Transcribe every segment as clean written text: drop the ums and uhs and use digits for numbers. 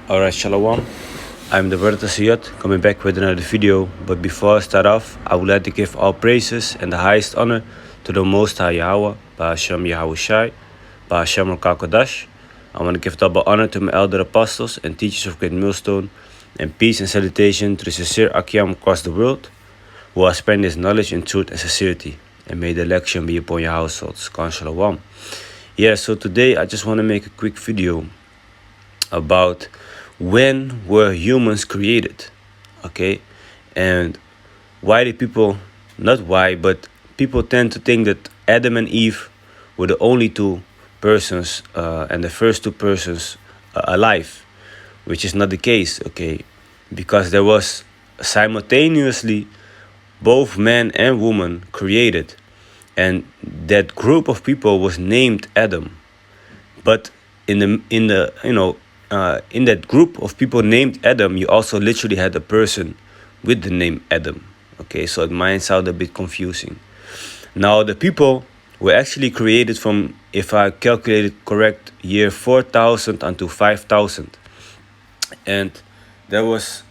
Alright, Shalom. I'm the brother Siyat, coming back with another video. But before I start off, I would like to give all praises and the highest honor to the Most High Yahweh, Ba'ashem Yahushai, Ba'ashem Rakakodash. I want to give double honor to my elder apostles and teachers of Great Millstone, and peace and salutation to the sincere Akiam across the world, who are spreading this knowledge in truth and sincerity. And may the election be upon your households. Khan Shalom. Yeah, so today I just want to make a quick video about when were humans created, okay? And why did people, not why, but people tend to think that Adam and Eve were the only two persons and the first two persons alive, which is not the case, okay? Because there was simultaneously both man and woman created, and that group of people was named Adam. But in that group of people named Adam, you also literally had a person with the name Adam. Okay, so it might sound a bit confusing. Now, the people were actually created from, if I calculated correct, year 4000 until 5000. And there was,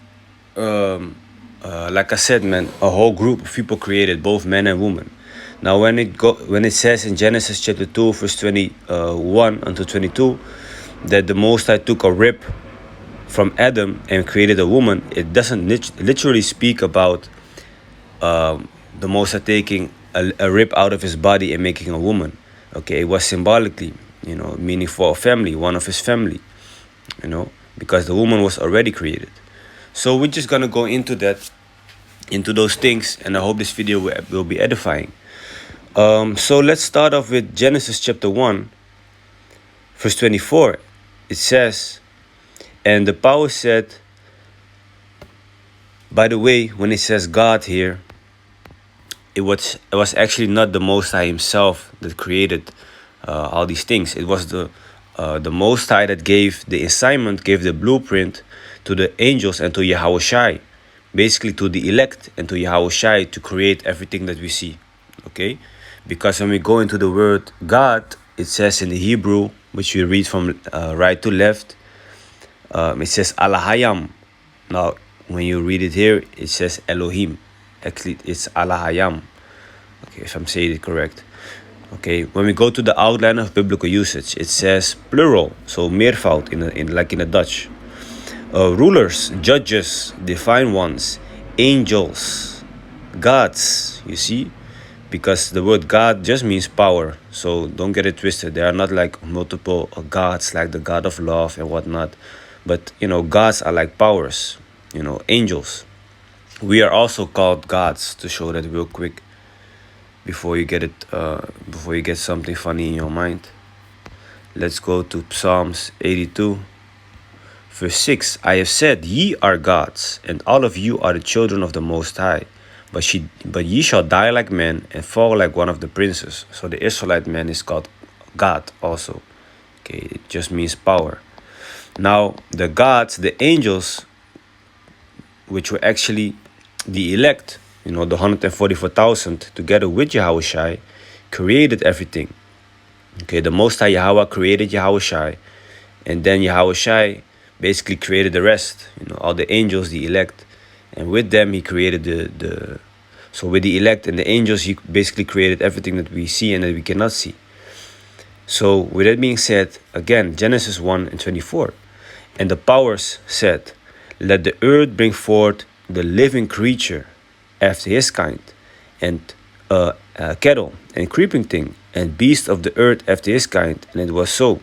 like I said, man, a whole group of people created, both men and women. Now, when it says in Genesis chapter 2, verse 21 until 22, that the Most High took a rib from Adam and created a woman, it doesn't literally speak about the Most High taking a rib out of his body and making a woman. Okay, it was symbolically, meaning for a family, one of his family, because the woman was already created. So we're just gonna go into those things, and I hope this video will be edifying. So let's start off with Genesis chapter 1, verse 24. It says, and the power said, by the way, when it says God here, it was actually not the Most High himself that created all these things. It was the Most High that gave the assignment, gave the blueprint to the angels and to Yahushai, basically to the elect and to Yahushai to create everything that we see. Okay? Because when we go into the word God, it says in the Hebrew, which we read from right to left, it says Alahayam. Now, when you read it here, it says Elohim. Actually, it's Alahayam. Okay, if I'm saying it correct. Okay, when we go to the outline of biblical usage, it says plural, so meervoud like in the Dutch. Rulers, judges, divine ones, angels, gods, you see? Because the word God just means power, so don't get it twisted. There are not like multiple gods, like the God of love and whatnot. But, gods are like powers, angels. We are also called gods, to show that real quick, before you get something funny in your mind. Let's go to Psalms 82, verse 6. I have said, ye are gods, and all of you are the children of the Most High. But ye shall die like men and fall like one of the princes. So the Israelite man is called God also. Okay, it just means power. Now, the gods, the angels, which were actually the elect, the 144,000, together with Yahushai, created everything. Okay, the Most High Yahweh created Yahushai, and then Yahushai basically created the rest, all the angels, the elect. And with them, he created so with the elect and the angels, he basically created everything that we see and that we cannot see. So with that being said, again, Genesis 1 and 24. And the powers said, let the earth bring forth the living creature after his kind, and cattle and creeping thing, and beast of the earth after his kind. And it was so.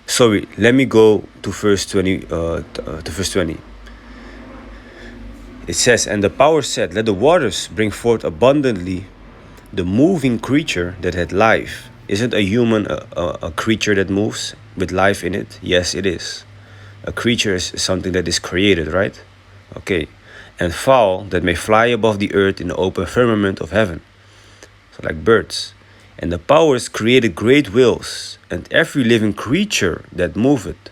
Sorry, let me go to verse 20. It says, and the power said, let the waters bring forth abundantly the moving creature that had life. Isn't a human a creature that moves with life in it? Yes, it is. A creature is something that is created, right? Okay. And fowl that may fly above the earth in the open firmament of heaven. So like birds. And the powers created great whales, and every living creature that moveth,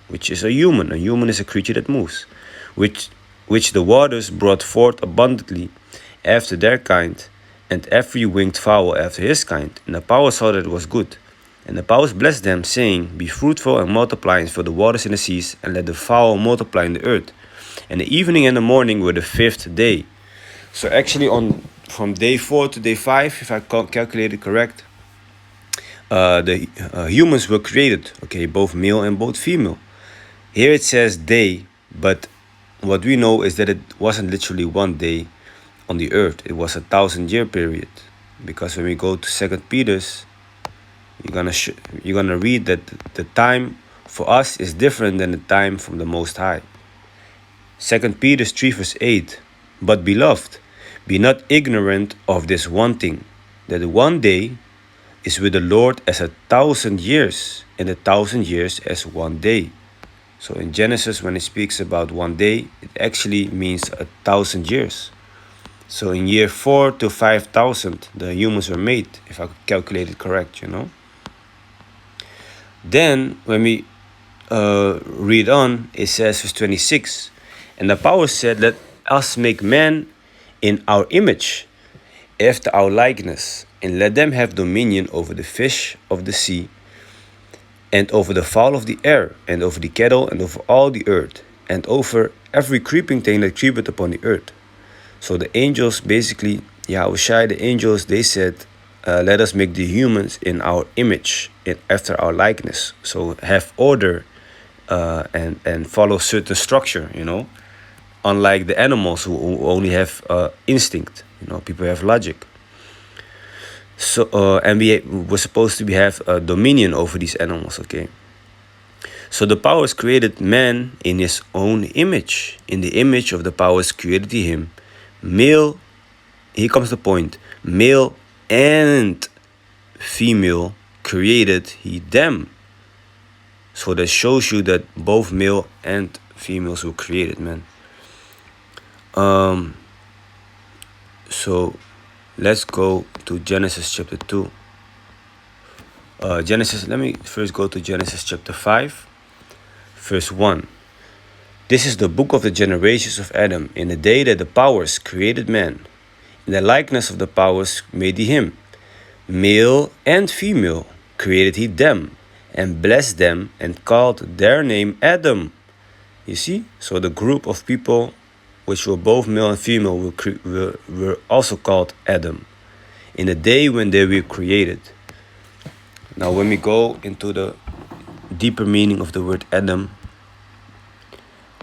which is a human. A human is a creature that moves, which the waters brought forth abundantly after their kind, and every winged fowl after his kind. And the power saw that it was good. And the powers blessed them, saying, Be fruitful and multiply, and fill the waters in the seas, and let the fowl multiply in the earth. And the evening and the morning were the fifth day. So actually, on from day 4 to day 5, if I calculated correct, the humans were created. Okay, both male and both female. Here it says day, but what we know is that it wasn't literally one day on the earth. It was a 1,000-year period, because when we go to Second Peter's, you're gonna read that the time for us is different than the time from the Most High. 2 Peter 3 verse 8. But beloved, be not ignorant of this one thing, that one day is with the Lord as 1,000 years, and 1,000 years as one day. So in Genesis, when it speaks about one day, it actually means 1,000 years. So in year 4 to 5,000, the humans were made, if I calculate it correct, Then, when we read on, it says, verse 26, And the power said, Let us make man in our image, after our likeness, and let them have dominion over the fish of the sea, and over the fowl of the air, and over the cattle, and over all the earth, and over every creeping thing that creepeth upon the earth. So the angels, basically, Yahushua, the angels, they said, let us make the humans in our image, after our likeness. So have order and follow certain structure, Unlike the animals who only have instinct, people have logic. So and we were supposed to have dominion over these animals, okay? So the powers created man in his own image. In the image of the powers created he him. Male, here comes the point, male and female created he them. So that shows you that both male and females were created, man. So let's go to Genesis chapter 2. Let me first go to Genesis chapter 5, verse 1. This is the book of the generations of Adam, in the day that the powers created man. In the likeness of the powers made he him. Male and female created he them, and blessed them, and called their name Adam. You see? So the group of people which were both male and female were also called Adam, in the day when they were created. Now when we go into the deeper meaning of the word Adam,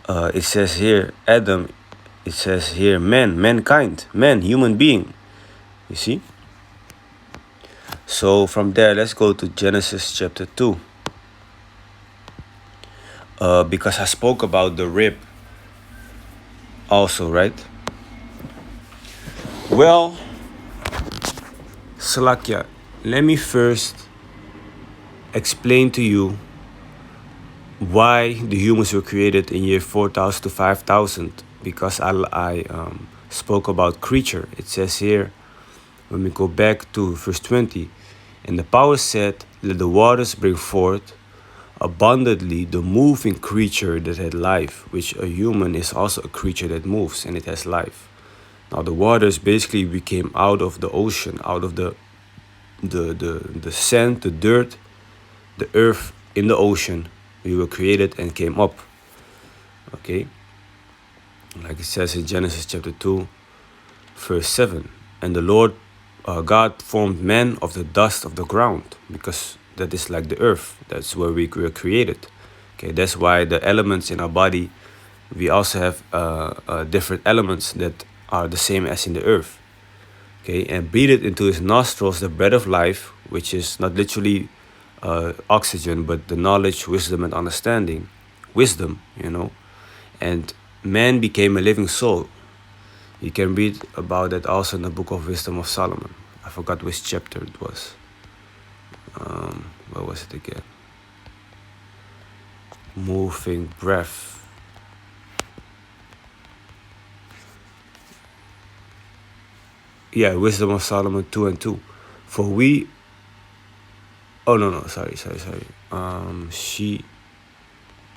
it says here Adam, it says here mankind, man, human being. You see? So from there, let's go to Genesis chapter 2. Because I spoke about the rib also, right? Well, Salakia, let me first explain to you why the humans were created in year 4,000 to 5,000. Because I spoke about creature. It says here, when we go back to verse 20, And the power said, Let the waters bring forth abundantly the moving creature that had life, which a human is also a creature that moves and it has life. Now the waters basically became out of the ocean, out of the sand, the dirt, the earth in the ocean. We were created and came up. Okay? Like it says in Genesis chapter 2, verse 7. And the Lord God formed man of the dust of the ground, because that is like the earth. That's where we were created. Okay, that's why the elements in our body, we also have different elements that are the same as in the earth. Okay, and breathed into his nostrils the breath of life, which is not literally oxygen, but the knowledge, wisdom, and understanding. Wisdom, And man became a living soul. You can read about that also in the book of Wisdom of Solomon. I forgot which chapter it was. What was it again? Moving breath. Yeah, Wisdom of Solomon 2 and 2. For we... Oh, no, sorry. She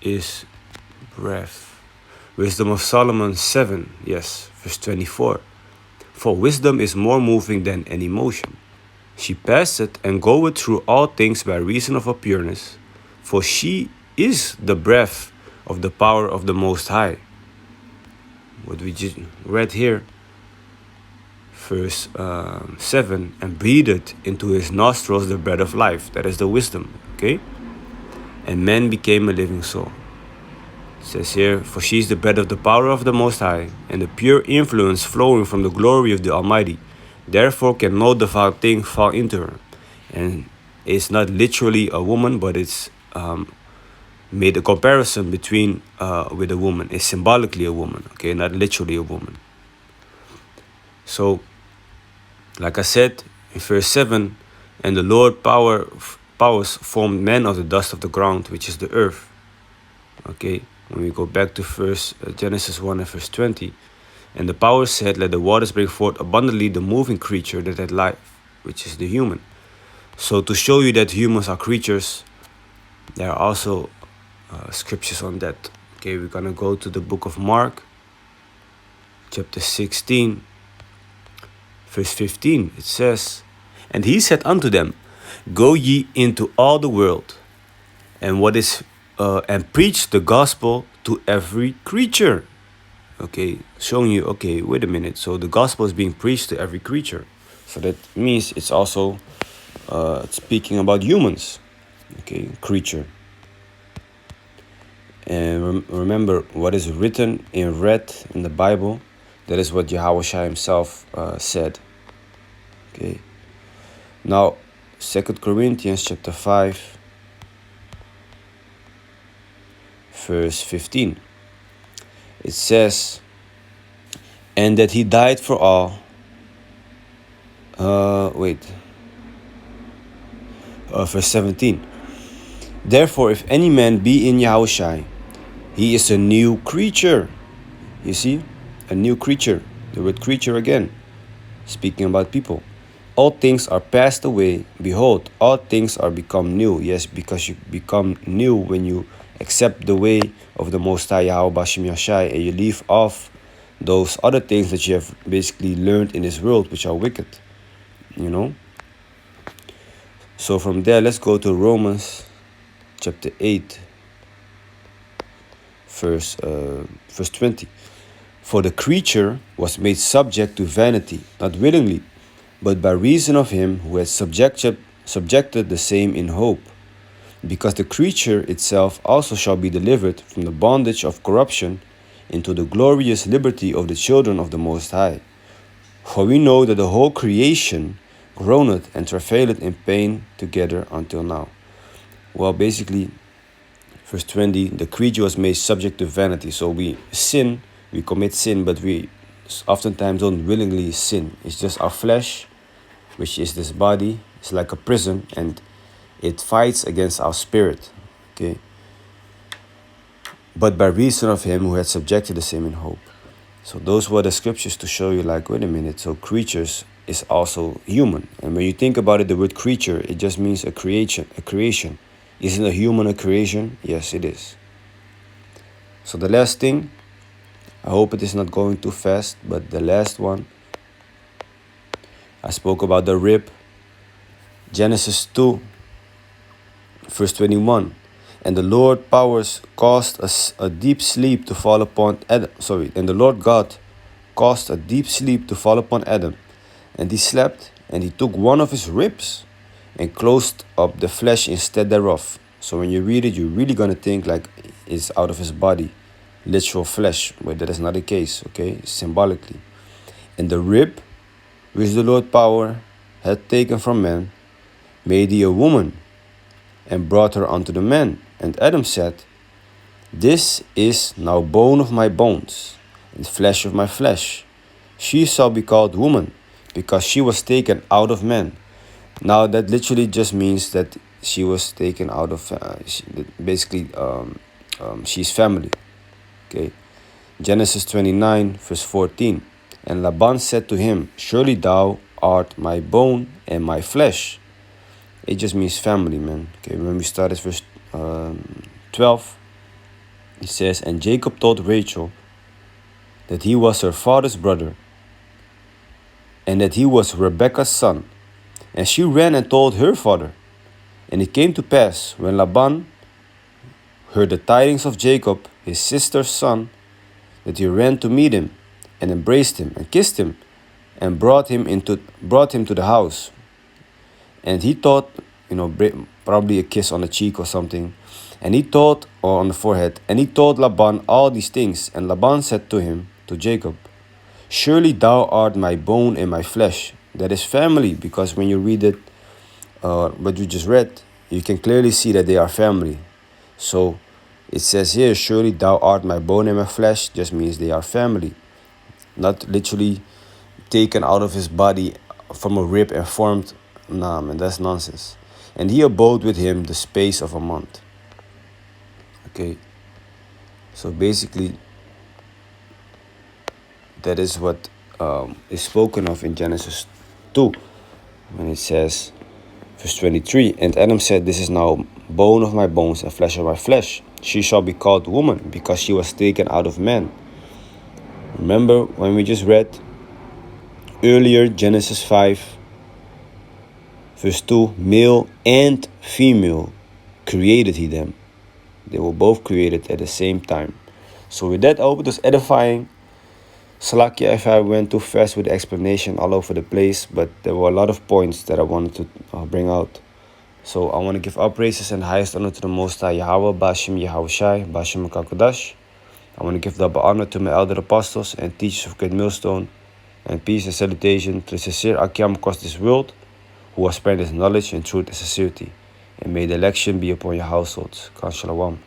is breath. Wisdom of Solomon 7, yes, verse 24. For wisdom is more moving than any motion. She passeth and goeth through all things by reason of her pureness, for she is the breath of the power of the Most High. What we just read here, verse 7, and breathed into his nostrils the breath of life. That is the wisdom, okay? And man became a living soul. It says here, for she is the breath of the power of the Most High, and the pure influence flowing from the glory of the Almighty. Therefore can no defiled thing fall into her. And it's not literally a woman, but it's made a comparison between with a woman. It's symbolically a woman, okay, not literally a woman. So, like I said in verse 7, and the Lord powers formed man of the dust of the ground, which is the earth. Okay, when we go back to Genesis 1 and verse 20, and the power said, let the waters bring forth abundantly the moving creature that had life, which is the human. So to show you that humans are creatures, there are also scriptures on that. Okay, we're gonna go to the book of Mark, chapter 16, verse 15. It says, and he said unto them, go ye into all the world, and preach the gospel to every creature. Okay, showing you, okay, wait a minute. So the gospel is being preached to every creature. So that means it's also speaking about humans. Okay, creature. And remember what is written in red in the Bible. That is what Yahushua himself said. Okay. Now, 2 Corinthians chapter 5, verse 15. It says, and that he died for all. Verse 17. Therefore, if any man be in Yahushua, he is a new creature. You see? A new creature. The word creature again. Speaking about people. All things are passed away. Behold, all things are become new. Yes, because you become new when you accept the way of the Most High Yahweh Bashem Yashai, and you leave off those other things that you have basically learned in this world, which are wicked. You know? So from there, let's go to Romans chapter 8, verse 20. For the creature was made subject to vanity, not willingly, but by reason of him who has subjected the same in hope. Because the creature itself also shall be delivered from the bondage of corruption into the glorious liberty of the children of the Most High. For we know that the whole creation groaneth and travaileth in pain together until now. Well, basically, verse 20, the creature was made subject to vanity. So we commit sin, but we oftentimes don't willingly sin. It's just our flesh, which is this body. It's like a prison, and it fights against our spirit. Okay. But by reason of him who had subjected the same in hope. So those were the scriptures to show you, like, wait a minute, so creatures is also human. And when you think about it, the word creature, it just means a creation. Isn't a human a creation? Yes, it is. So the last thing, I hope it is not going too fast, but the last one, I spoke about the rib. Genesis 2, verse 21. And the Lord powers caused a deep sleep to fall upon Adam. And the Lord God caused a deep sleep to fall upon Adam. And he slept, and he took one of his ribs and closed up the flesh instead thereof. So when you read it, you're really going to think like it's out of his body, literal flesh, but that is not the case, okay? Symbolically. And the rib, which the Lord power had taken from man, made he a woman, and brought her unto the man. And Adam said, this is now bone of my bones, and flesh of my flesh. She shall be called woman, because she was taken out of man. Now that literally just means that she was taken out of, she's family. Okay. Genesis 29, verse 14. And Laban said to him, surely thou art my bone and my flesh. It just means family, man. Okay, when we start at verse 12, it says, and Jacob told Rachel that he was her father's brother, and that he was Rebekah's son. And she ran and told her father. And it came to pass, when Laban heard the tidings of Jacob, his sister's son, that he ran to meet him, and embraced him, and kissed him, and brought him to the house. And he thought, probably a kiss on the cheek or something. And he thought, or on the forehead, and he told Laban all these things. And Laban said to him, to Jacob, surely thou art my bone and my flesh. That is family, because when you read it, what you just read, you can clearly see that they are family. So it says here, surely thou art my bone and my flesh, just means they are family. Not literally taken out of his body from a rib and formed. Nah, man, that's nonsense. And he abode with him the space of a month. Okay. So basically, that is what is spoken of in Genesis 2. When it says, verse 23, and Adam said, this is now bone of my bones and flesh of my flesh. She shall be called woman, because she was taken out of man. Remember when we just read earlier, Genesis 5, verse 2, male and female created he them. They were both created at the same time. So with that, I hope it was edifying. Salakia if I went too fast with the explanation all over the place, but there were a lot of points that I wanted to bring out. So I want to give all praises and highest honor to the Most High Yahweh, Bashem Yahushai, Bashem Kakodash. I want to give double honor to my elder apostles and teachers of Great Millstone, and peace and salutation to the sincere Akiam across this world, who has spread his knowledge and truth and sincerity. And may the election be upon your households. Khan Shalom.